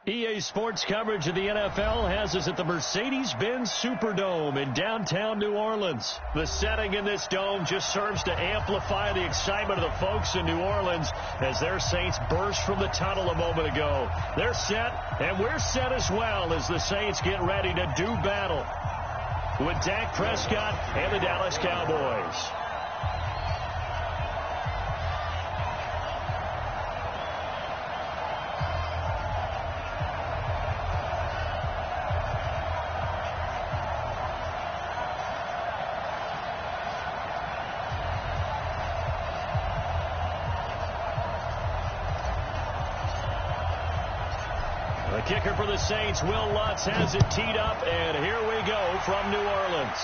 EA Sports coverage of the NFL has us at the Mercedes-Benz Superdome in downtown New Orleans. The setting in this dome just serves to amplify the excitement of the folks in New Orleans as their Saints burst from the tunnel a moment ago. They're set, and we're set as well as the Saints get ready to do battle with Dak Prescott and the Dallas Cowboys. The kicker for the Saints, Will Lutz, has it teed up, and here we go from New Orleans.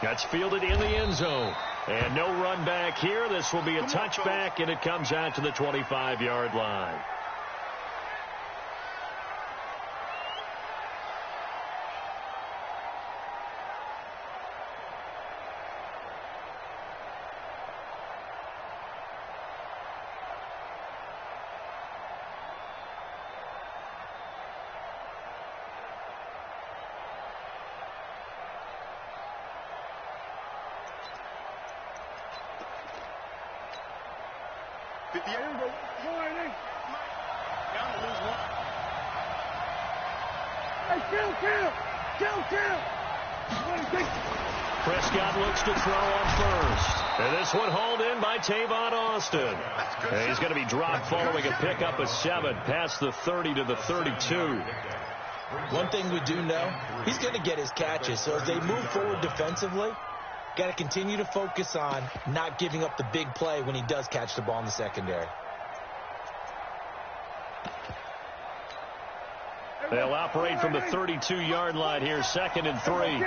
That's fielded in the end zone. And no run back here. This will be a touchback, and it comes out to the 25-yard line. Prescott looks to throw on first. And this one hauled in by Tavon Austin. And he's going to be dropped following a pickup of 7 past the 30 to the 32. One thing we do know, he's going to get his catches. So as they move forward defensively, got to continue to focus on not giving up the big play when he does catch the ball in the secondary. They'll operate from the 32-yard line here, 2nd and 3.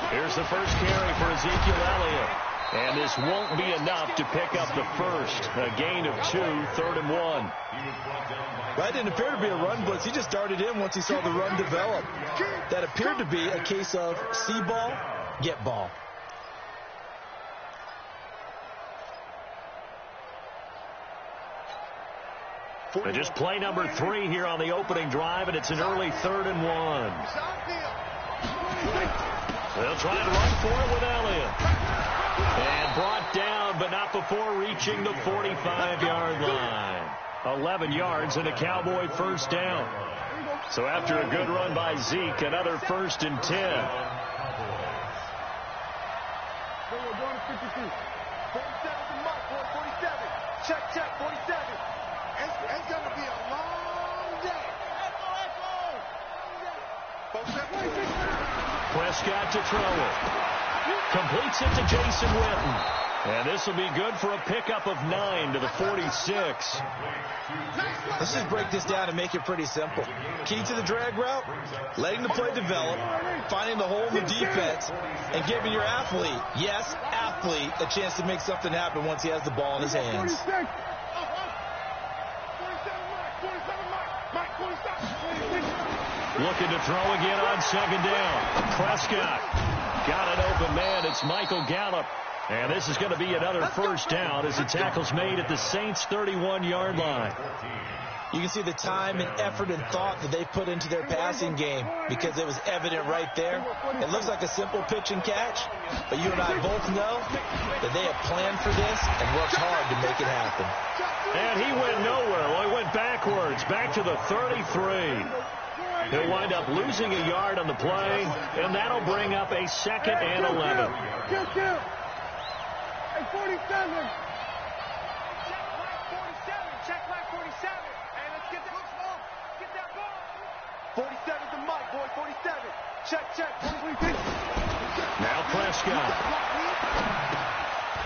Here's the first carry for Ezekiel Elliott. And this won't be enough to pick up the first. A gain of 2, 3rd and 1. That didn't appear to be a run blitz. He just darted in once he saw the run develop. That appeared to be a case of see ball, get ball. And just play number 3 here on the opening drive, and it's an early 3rd and 1. They'll try to run for it with Elliott. And brought down, but not before reaching the 45-yard line. 11 yards and a Cowboy first down. So after a good run by Zeke, another 1st and 10. 47, check, 47. It's going to be a long day. Prescott to throw it. Completes it to Jason Witten. And this will be good for a pickup of 9 to the 46. Let's just break this down and make it pretty simple. Key to the drag route, letting the play develop, finding the hole in the defense, and giving your athlete, yes, athlete, a chance to make something happen once he has the ball in his hands. Looking to throw again on 2nd down. Prescott got an open man. It's Michael Gallup. And this is going to be another first down as the tackle's made at the Saints' 31-yard line. You can see the time and effort and thought that they put into their passing game because it was evident right there. It looks like a simple pitch and catch, but you and I both know that they have planned for this and worked hard to make it happen. And he went nowhere. Well, he went backwards, back to the 33. He'll wind up losing a yard on the play, and that'll bring up a 2nd and 11. 47. Check flag 47. Hey, let's get that ball. Get that ball. 47's the mic, boy. 47. Check. Now Prescott.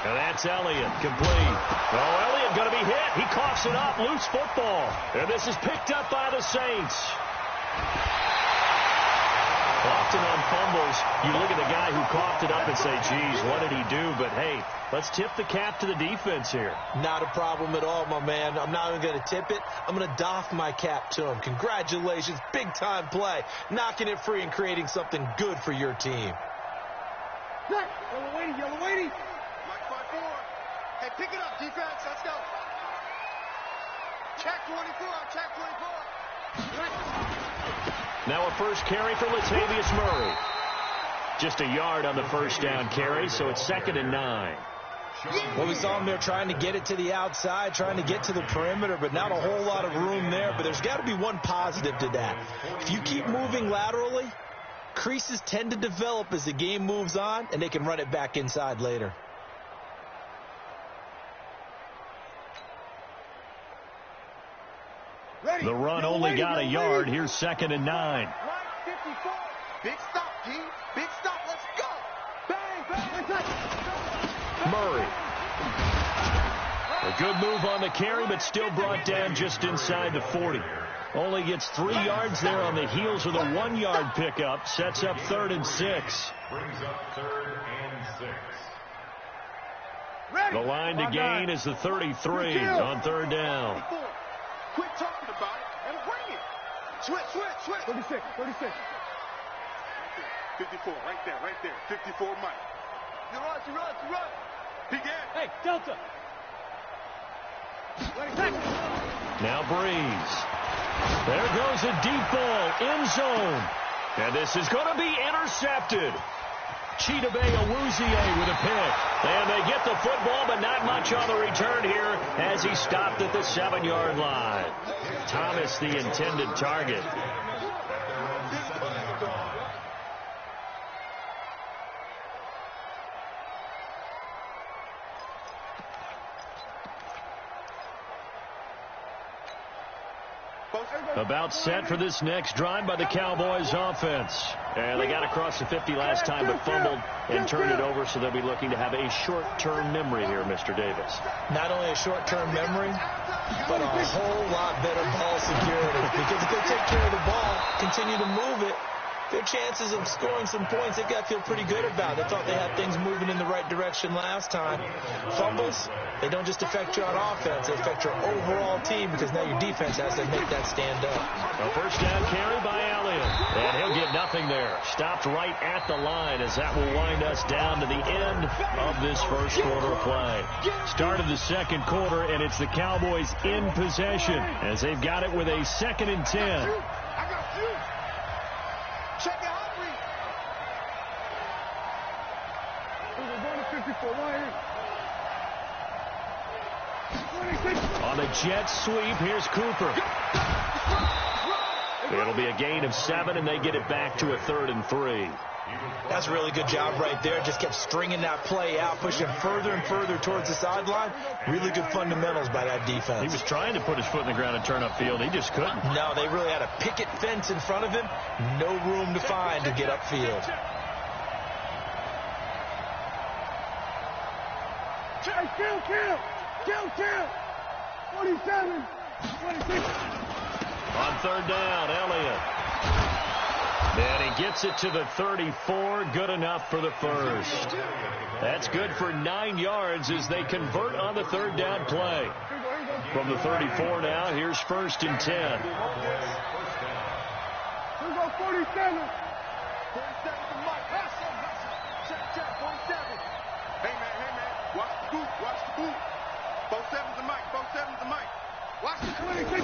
And that's Elliott, complete. Oh, Elliott going to be hit. He coughs it up. Loose football. And this is picked up by the Saints. Often on fumbles, you look at the guy who coughed it up and say, geez, what did he do? But, hey, let's tip the cap to the defense here. Not a problem at all, my man. I'm not even going to tip it. I'm going to doff my cap to him. Congratulations. Big-time play. Knocking it free and creating something good for your team. Yellow weighty, yellow weighty. Mike 5-4. Hey, pick it up, defense. Let's go. Check 24, check 24. Now a first carry for Latavius Murray. Just a yard on the first down carry, so it's 2nd and 9. Well, we saw him there trying to get it to the outside, trying to get to the perimeter, but not a whole lot of room there. But there's got to be one positive to that. If you keep moving laterally, creases tend to develop as the game moves on, and they can run it back inside later. The run only got a yard. Here's 2nd and 9. Line 54. Big stop, G. Big stop. Let's go. Bang, bang. Murray. A good move on the carry, but still brought down just inside the 40. Only gets 3 yards there on the heels of the 1-yard pickup. Sets up 3rd and 6. Brings up 3rd and 6. The line to gain is the 33 on 3rd down. Quit talking about it and bring it. Switch. 36. 54, right there. 54, Mike. You run. Begin. Hey, Delta. Now Breeze. There goes a deep ball, end zone. And this is going to be intercepted. Chidobe Awuzie with a pick. And they get the football, but not much on the return here as he stopped at the 7-yard line. Thomas, the intended target. About set for this next drive by the Cowboys offense. And they got across the 50 last time but fumbled and turned it over, so they'll be looking to have a short-term memory here, Mr. Davis. Not only a short-term memory, but a whole lot better ball security. Because if they take care of the ball, continue to move it, their chances of scoring some points, they've got to feel pretty good about. They thought they had things moving in the right direction last time. Fumbles, they don't just affect you on offense, they affect your overall team because now your defense has to make that stand up. A first down carry by Elliott, and he'll get nothing there. Stopped right at the line as that will wind us down to the end of this first quarter of play. Start of the second quarter, and it's the Cowboys in possession as they've got it with a 2nd and 10. I got you. Check it out, read. We're going to 54. On the jet sweep, here's Cooper. It'll be a gain of 7, and they get it back to a 3rd and 3. That's a really good job right there. Just kept stringing that play out, pushing further and further towards the sideline. Really good fundamentals by that defense. He was trying to put his foot in the ground and turn upfield. He just couldn't. No, they really had a picket fence in front of him. No room to find to get upfield. Kill. 47. 26. On 3rd down, Elliott. And he gets it to the 34. Good enough for the first. That's good for 9 yards as they convert on the 3rd down play. From the 34 now, here's 1st and 10. Here we go, 47. 47 to Mike. Check, 47. Hey, man. Watch the boot. 47 to Mike. Watch the 26.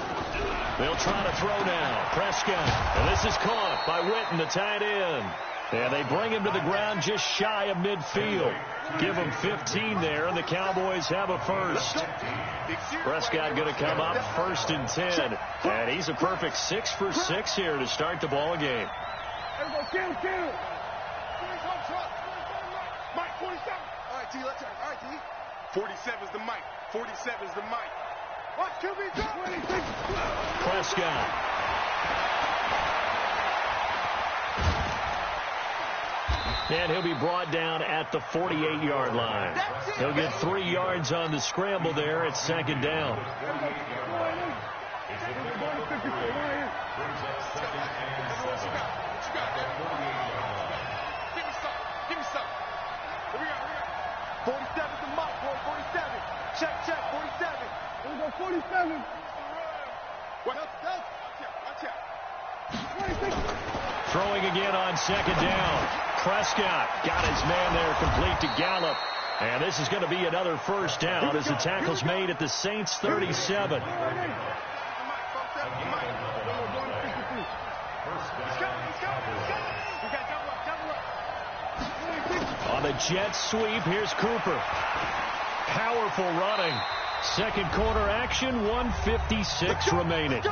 They'll try to throw now. Prescott. And this is caught by Witten, the tight end. And they bring him to the ground just shy of midfield. Give him 15 there, and the Cowboys have a first. Prescott going to come up 1st and 10. And he's a perfect 6 for 6 here to start the ball game. Kill. Mike, 47. All right, T, let's check. All right, T. 47's the Mike. 47's the Mike. Watch QB drop. 26. Prescott. And he'll be brought down at the 48-yard line. He'll get 3 yards on the scramble there at 2nd down. you got there? Give me some. Give me some. Here we go. 47's the mic, boy. 47. Check, 47. Here we go, 47. Watch out. Watch out. Throwing again on second down. Prescott got his man there complete to Gallup. And this is going to be another first down as the tackle's made at the Saints 37. On the jet sweep, here's Cooper. Powerful running. Second quarter action, 1:56 remaining.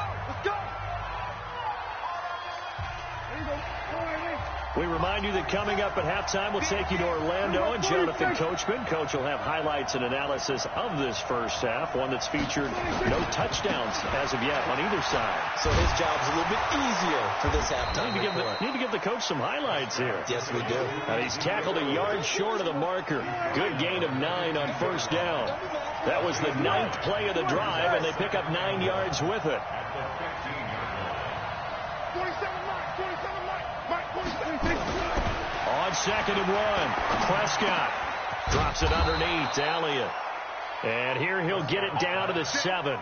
We remind you that coming up at halftime, we'll take you to Orlando and Jonathan Coachman. Coach will have highlights and analysis of this first half, one that's featured no touchdowns as of yet on either side. So his job's a little bit easier for this halftime. Need to give the coach some highlights here. Yes, we do. He's tackled a yard short of the marker. Good gain of 9 on first down. That was the 9th play of the drive, and they pick up 9 yards with it. 47 On 2nd and 1, Prescott drops it underneath to Elliott. And here he'll get it down to the 7.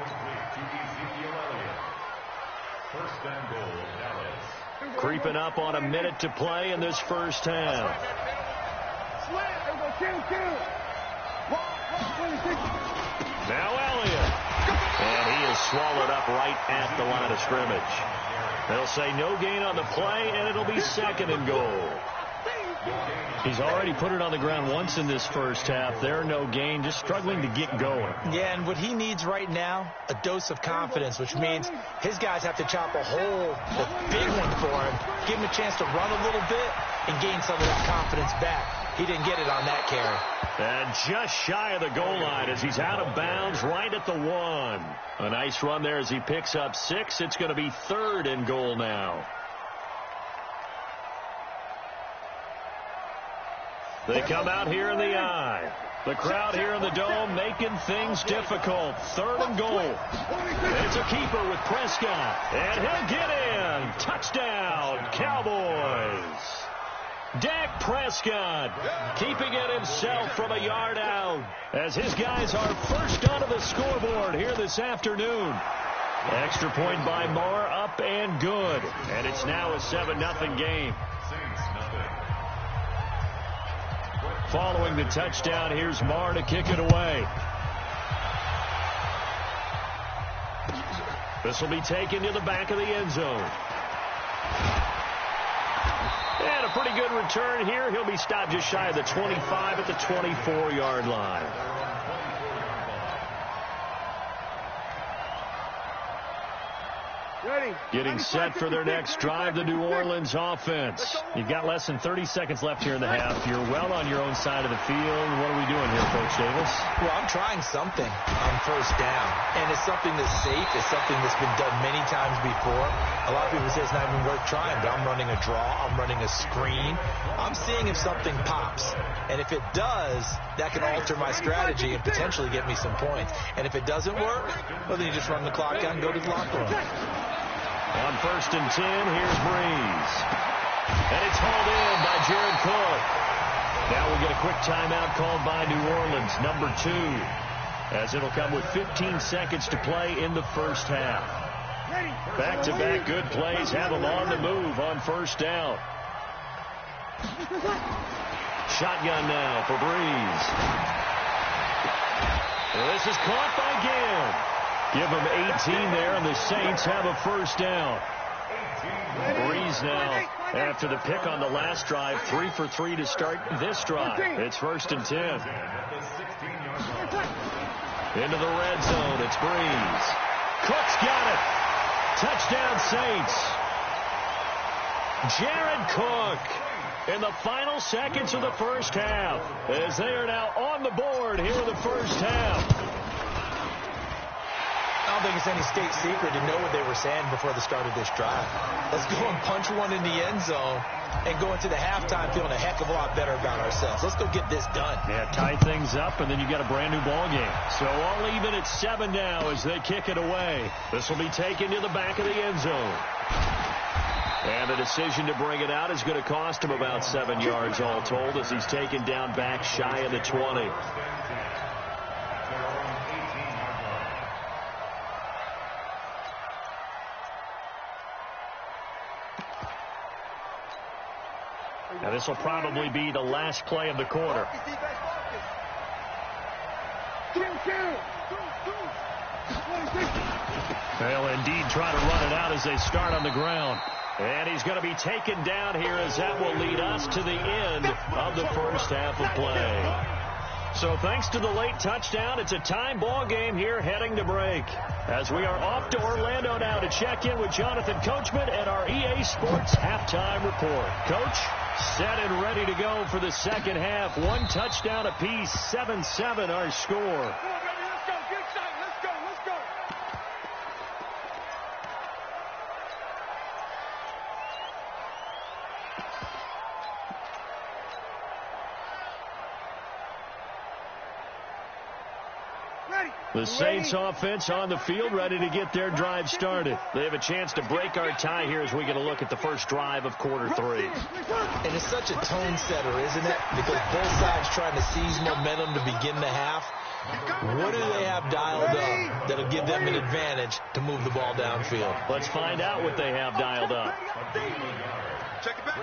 Creeping up on a minute to play in this first half. Now Elliott. And he is swallowed up right at the line of scrimmage. They'll say no gain on the play, and it'll be 2nd and goal. He's already put it on the ground once in this first half. There, no gain, just struggling to get going. Yeah, and what he needs right now, a dose of confidence, which means his guys have to chop a hole, a big one for him, give him a chance to run a little bit and gain some of that confidence back. He didn't get it on that carry. And just shy of the goal line as he's out of bounds right at the 1. A nice run there as he picks up 6. It's going to be 3rd and goal now. They come out here in the eye. The crowd here in the Dome making things difficult. 3rd and goal. It's a keeper with Prescott. And he'll get in. Touchdown, Cowboys. Dak Prescott keeping it himself from a yard out as his guys are first onto the scoreboard here this afternoon. Extra point by Moore, up and good. And it's now a 7-0 game. Following the touchdown, here's Marr to kick it away. This will be taken to the back of the end zone. And a pretty good return here. He'll be stopped just shy of the 25 at the 24-yard line. Getting set for their next drive, the New Orleans offense. You've got less than 30 seconds left here in the half. You're well on your own side of the field. What are we doing here, Coach Davis? Well, I'm trying something on first down, and it's something that's safe. It's something that's been done many times before. A lot of people say it's not even worth trying, but I'm running a draw. I'm running a screen. I'm seeing if something pops, and if it does, that can alter my strategy and potentially get me some points. And if it doesn't work, well, then you just run the clock out and go to the locker room. On 1st and 10, here's Breeze. And it's hauled in by Jared Cook. Now we get a quick timeout called by New Orleans, number 2, as it'll come with 15 seconds to play in the first half. Back-to-back good plays have them on the move on first down. Shotgun now for Breeze. And this is caught by Ginn. Give them 18 there, and the Saints have a first down. Breeze now, after the pick on the last drive, 3 for 3 to start this drive. It's 1st and 10. Into the red zone, it's Breeze. Cook's got it. Touchdown, Saints. Jared Cook in the final seconds of the first half, as they are now on the board here in the first half. I don't think it's any state secret to know what they were saying before the start of this drive. Let's go and punch one in the end zone and go into the halftime feeling a heck of a lot better about ourselves. Let's go get this done. Yeah, tie things up, and then you got a brand new ball game. So all even at 7 now as they kick it away. This will be taken to the back of the end zone. And the decision to bring it out is going to cost him about 7 yards all told as he's taken down back shy of the 20. Now this will probably be the last play of the quarter. They'll indeed try to run it out as they start on the ground. And he's going to be taken down here as that will lead us to the end of the first half of play. So thanks to the late touchdown, it's a time ball game here heading to break. As we are off to Orlando now to check in with Jonathan Coachman and our EA Sports halftime report. Coach, set and ready to go for the second half. One touchdown apiece, 7-7 our score. The Saints offense on the field ready to get their drive started. They have a chance to break our tie here as we get a look at the first drive of quarter 3. And it's such a tone setter, isn't it? Because both sides trying to seize momentum to begin the half. What do they have dialed up that'll give them an advantage to move the ball downfield? Let's find out what they have dialed up. Check it back.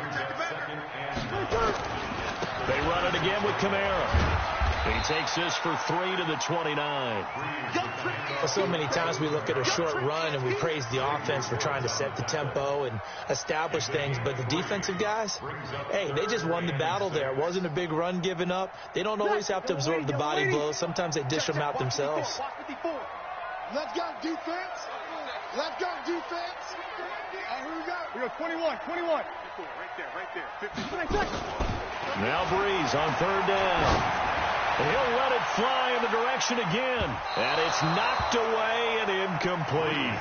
They run it again with Kamara. He takes this for 3 to the 29. So many times we look at a short run and we praise the offense for trying to set the tempo and establish things. But the defensive guys, hey, they just won the battle there. It wasn't a big run given up. They don't always have to absorb the body blows. Sometimes they dish them out themselves. Let's go defense. Let's go defense. Here we go. We go 21. Right there. 50. Now Breeze on third down. He'll let it fly in the direction again. And it's knocked away and incomplete.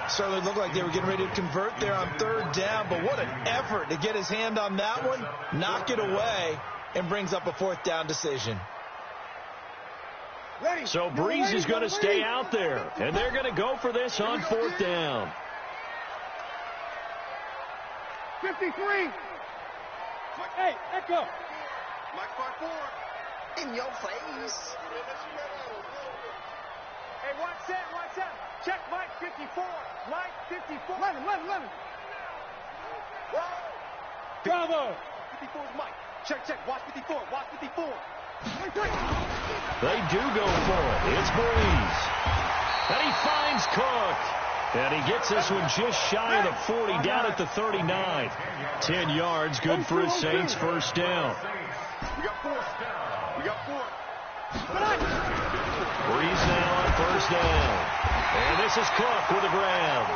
Certainly looked like they were getting ready to convert there on third down, but what an effort to get his hand on that one, knock it away, and brings up a fourth down decision. So Breeze is going to stay out there, and they're going to go for this on fourth down. 53. Hey, Echo. Mike 5-4. In your face. Hey, watch that. Check Mike 54. Mike 54. 11. Bravo. 54 is Mike. Check. Watch 54. They do go for it. It's Breeze. And he finds Cook. And he gets this one just shy of the 40 down at the 39. 10 yards, good for his Saints first down. We got four. Breeze now on first down. And this is Cook with a grab.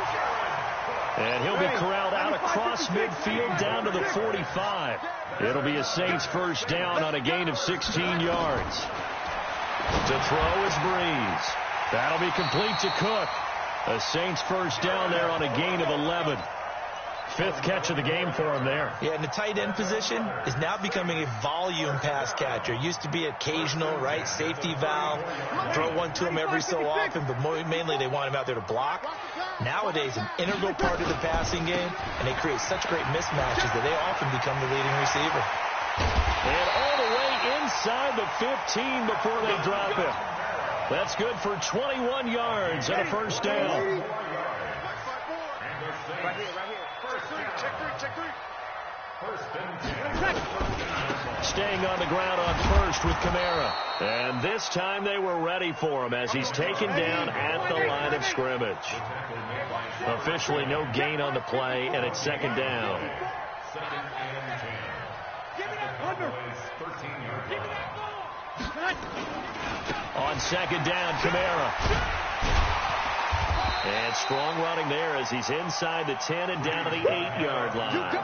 And he'll be corralled out across midfield down to the 45. It'll be a Saints first down on a gain of 16 yards. To throw is Breeze. That'll be complete to Cook. A Saints first down there on a gain of 11. Fifth catch of the game for him there. Yeah, and the tight end position is now becoming a volume pass catcher. Used to be occasional, right? Safety valve. Throw one to him every so often, but mainly they want him out there to block. Nowadays, an integral part of the passing game, and they create such great mismatches that they often become the leading receiver. And all the way inside the 15 before they drop him. That's good for 21 yards and a first down. Right here. Check three. Staying on the ground on first with Kamara. And this time they were ready for him as he's taken down at the line of scrimmage. Officially no gain on the play, and it's second down. On second down, Kamara. And strong running there as he's inside the 10 and down to the 8-yard line.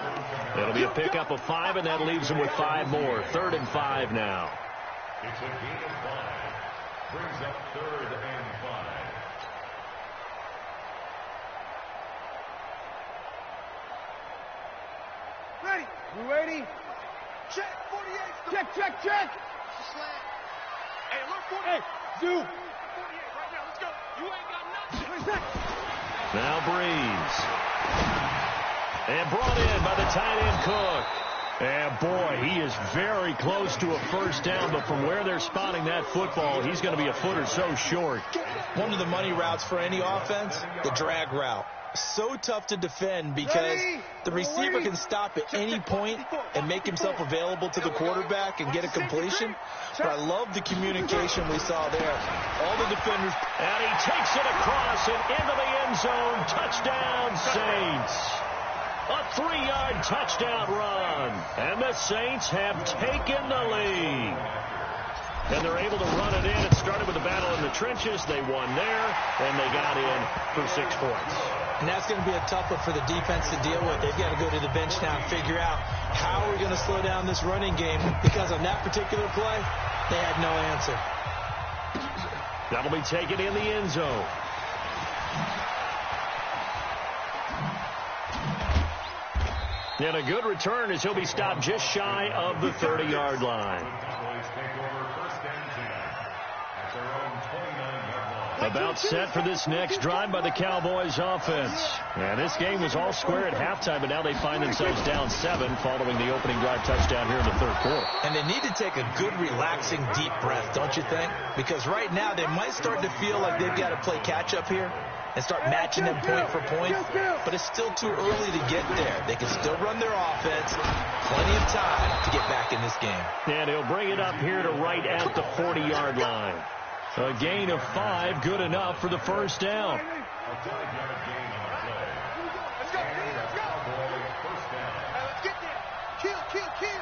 It'll be a pickup of 5, and that leaves him with 5 more. 3rd and 5 now. It's a gain of 5. Brings up 3rd and 5. Ready. You ready? Check. 48. Check. Slant. Hey, look, 48. Hey, Zoo. 48 right now. Let's go. You ain't got nothing. Now Breeze. And brought in by the tight end Cook. And, boy, he is very close to a first down, but from where they're spotting that football, he's going to be a foot or so short. One of the money routes for any offense, the drag route. So tough to defend because the receiver can stop at any point and make himself available to the quarterback and get a completion. But I love the communication we saw there. All the defenders. And he takes it across and into the end zone. Touchdown, Saints. A 3-yard touchdown run. And the Saints have taken the lead. And they're able to run it in. It started with a battle in the trenches. They won there, and they got in for 6 points. And that's going to be a tough one for the defense to deal with. They've got to go to the bench now and figure out how we're going to slow down this running game, because on that particular play, they had no answer. That'll be taken in the end zone. And a good return as he'll be stopped just shy of the 30-yard line. About set for this next drive by the Cowboys offense. And this game was all square at halftime, but now they find themselves down 7 following the opening drive touchdown here in the third quarter. And they need to take a good, relaxing, deep breath, don't you think? Because right now they might start to feel like they've got to play catch-up here and start matching them point for point, but it's still too early to get there. They can still run their offense. Plenty of time to get back in this game. And he'll bring it up here to right at the 40-yard line. A gain of 5, good enough for the first down. Let's go. Hey, let's get there. Kill.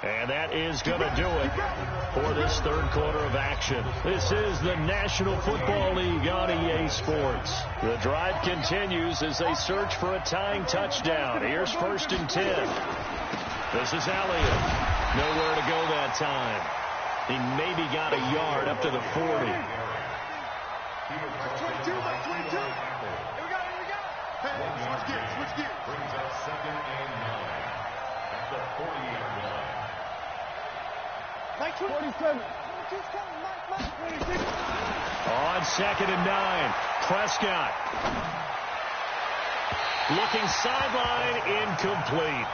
And that is going to do it for this third quarter of action. This is the National Football League on EA Sports. The drive continues as they search for a tying touchdown. Here's 1st and 10. This is Elliott. Nowhere to go that time. He maybe got a yard up to the 40. 22. Here we go. Hey, switch gears. Brings up 2nd and 9 at the 40-yard line. Mike 47. On 2nd and 9, Prescott. Looking sideline, incomplete.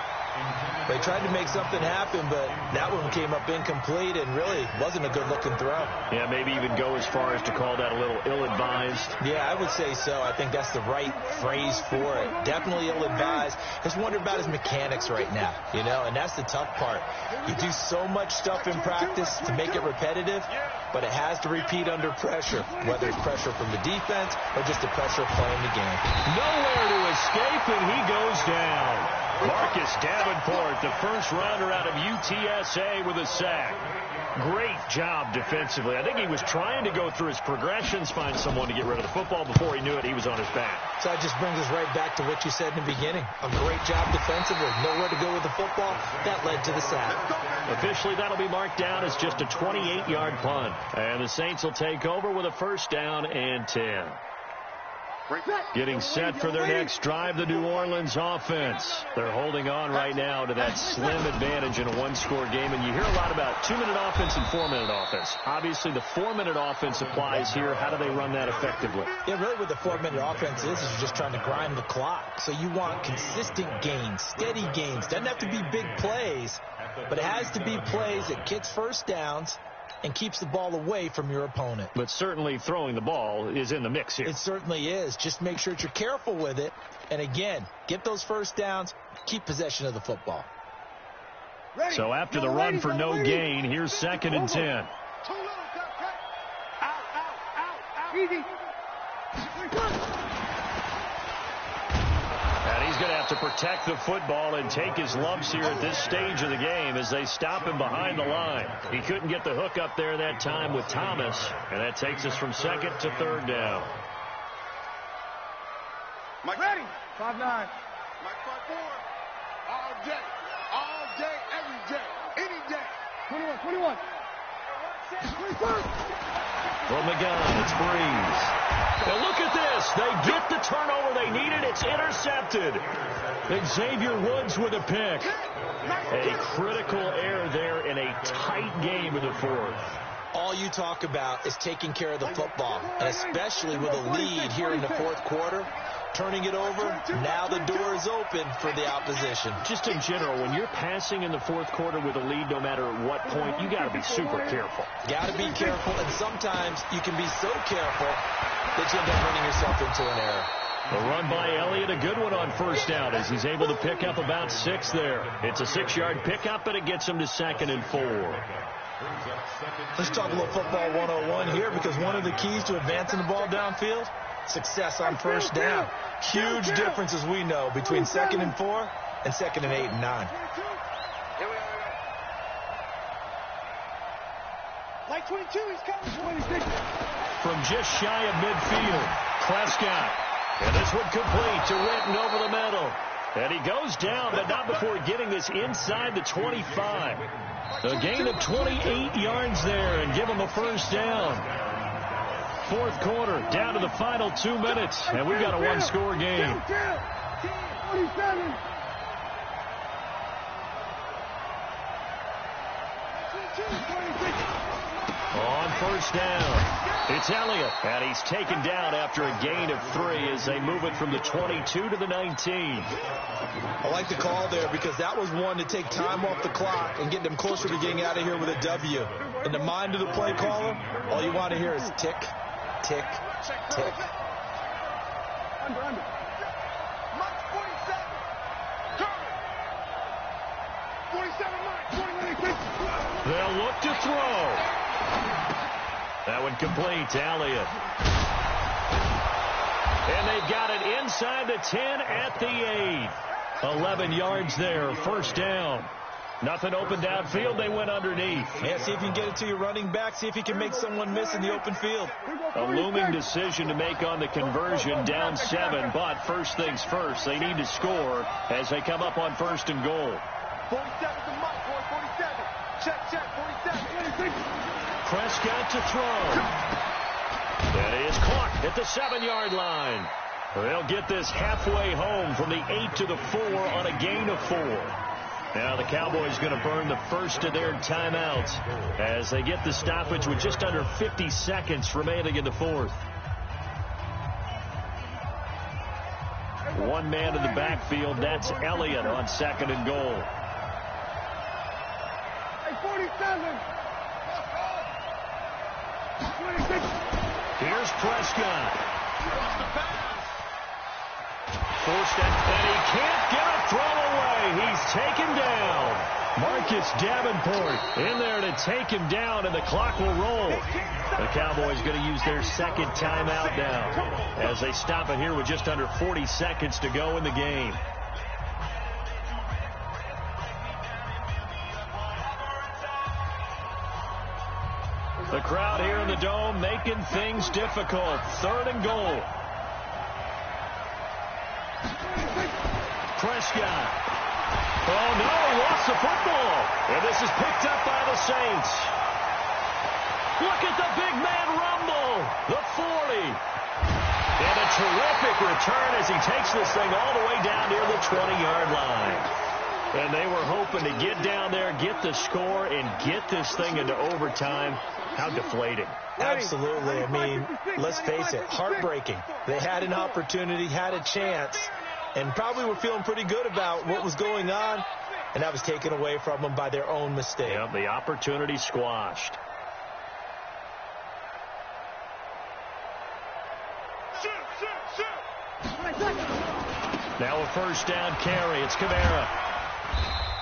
They tried to make something happen, but that one came up incomplete and really wasn't a good-looking throw. Yeah, maybe even go as far as to call that a little ill-advised. Yeah, I would say so. I think that's the right phrase for it. Definitely ill-advised. Just wonder about his mechanics right now, and that's the tough part. You do so much stuff in practice to make it repetitive, but it has to repeat under pressure, whether it's pressure from the defense or just the pressure of playing the game. Nowhere to escape, and he goes down. Marcus Davenport, the first rounder out of UTSA, with a sack. Great job defensively. I think he was trying to go through his progressions, find someone to get rid of the football. Before he knew it, he was on his back. So that just brings us right back to what you said in the beginning. A great job defensively. Nowhere to go with the football. That led to the sack. Officially, that'll be marked down as just a 28-yard punt. And the Saints will take over with a first down and 10. Getting set for their next drive, the New Orleans offense. They're holding on right now to that slim advantage in a one-score game. And you hear a lot about 2-minute offense and 4-minute offense. Obviously, the 4-minute offense applies here. How do they run that effectively? Yeah, really what the 4-minute offense is you're just trying to grind the clock. So you want consistent gains, steady gains. Doesn't have to be big plays, but it has to be plays that gets first downs and keeps the ball away from your opponent. But certainly throwing the ball is in the mix here. It certainly is. Just make sure that you're careful with it. And again, get those first downs, keep possession of the football. So after the run for no gain, here's 2nd and 10. Easy. And he's going to have to protect the football and take his lumps here at this stage of the game as they stop him behind the line. He couldn't get the hook up there that time with Thomas, and that takes us from 2nd to 3rd down. Mike ready. 5'9". Mike 5'4". All day, every day, any day. 21. From the gun, it's Breeze. And look at this. They get the turnover they needed. It's intercepted. Xavier Woods with a pick. A critical error there in a tight game in the fourth. all you talk about is taking care of the football, and especially with a lead here in the fourth quarter, turning it over, now the door is open for the opposition. Just in general, when you're passing in the fourth quarter with a lead, no matter at what point, you got to be super careful. Got to be careful, and sometimes you can be so careful that you end up running yourself into an error. The run by Elliott, a good one on first down as he's able to pick up about 6 there. It's a 6-yard pickup, and it gets him to 2nd and 4. Let's talk a little football 101 here, because one of the keys to advancing the ball downfield, success on first down. Huge difference, as we know, between 2nd and 4 and 2nd and 8 and 9. Like 22, he's coming. 26. From just shy of midfield, Prescott. And this one complete to Witten over the middle. And he goes down, but not before getting this inside the 25. A gain of 28 yards there and give him a first down. Fourth quarter, down to the final 2 minutes, and we've got a one-score game. 27. On first down, it's Elliott, and he's taken down after a gain of 3 as they move it from the 22 to the 19. I like the call there, because that was one to take time off the clock and get them closer to getting out of here with a W. In the mind of the play caller, all you want to hear is tick, tick, tick. Under. Mike 47. Curry. 47, Mike. 41, 86. They'll look to throw. That one complete to Elliott. And they've got it inside the 10 at the 8. 11 yards there, first down. Nothing open downfield, they went underneath. Yeah, see if you can get it to your running back, see if you can make someone miss in the open field. A looming decision to make on the conversion, down 7, but first things first, they need to score as they come up on first and goal. 47 to Mike, boy, 47. Check, 47. Prescott to throw. That is caught at the 7-yard line. They'll get this halfway home from the 8 to the 4 on a gain of 4. Now the Cowboys going to burn the first of their timeouts as they get the stoppage with just under 50 seconds remaining in the fourth. One man in the backfield, that's Elliott on 2nd and goal. 47. 26. Here's Prescott. Forced it, and he can't get a throw away. He's taken down. Marcus Davenport in there to take him down, and the clock will roll. The Cowboys going to use their second timeout now as they stop it here with just under 40 seconds to go in the game. The crowd here in the Dome making things difficult. 3rd and goal. Prescott. Oh, no, lost the football. And this is picked up by the Saints. Look at the big man rumble. The 40. And a terrific return as he takes this thing all the way down near the 20-yard line. And they were hoping to get down there, get the score, and get this thing into overtime. How deflating. Absolutely. I mean, let's face it, heartbreaking. They had an opportunity, had a chance, and probably were feeling pretty good about what was going on, and that was taken away from them by their own mistake. Yeah, the opportunity squashed. Now a first down carry. It's Kamara.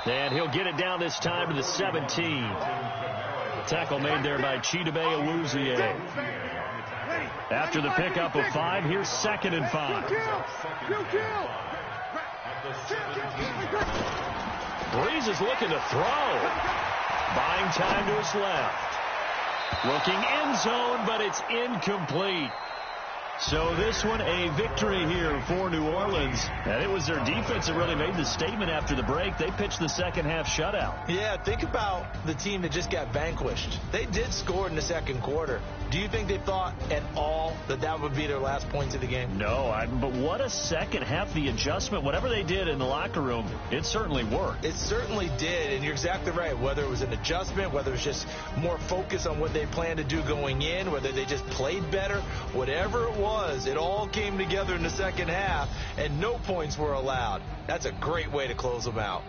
And he'll get it down this time to the 17. Tackle made there by Chidobe Awuzie. After the pickup of 5, here's 2nd and 5. Breeze is looking to throw. Buying time to his left. Looking end zone, but it's incomplete. So this one, a victory here for New Orleans. And it was their defense that really made the statement after the break. They pitched the second half shutout. Yeah, think about the team that just got vanquished. They did score in the second quarter. Do you think they thought at all that that would be their last points of the game? No, but what a second half. The adjustment, whatever they did in the locker room, it certainly worked. It certainly did, and you're exactly right. Whether it was an adjustment, whether it was just more focus on what they planned to do going in, whether they just played better, whatever it was, it all came together in the second half, and no points were allowed. That's a great way to close them out.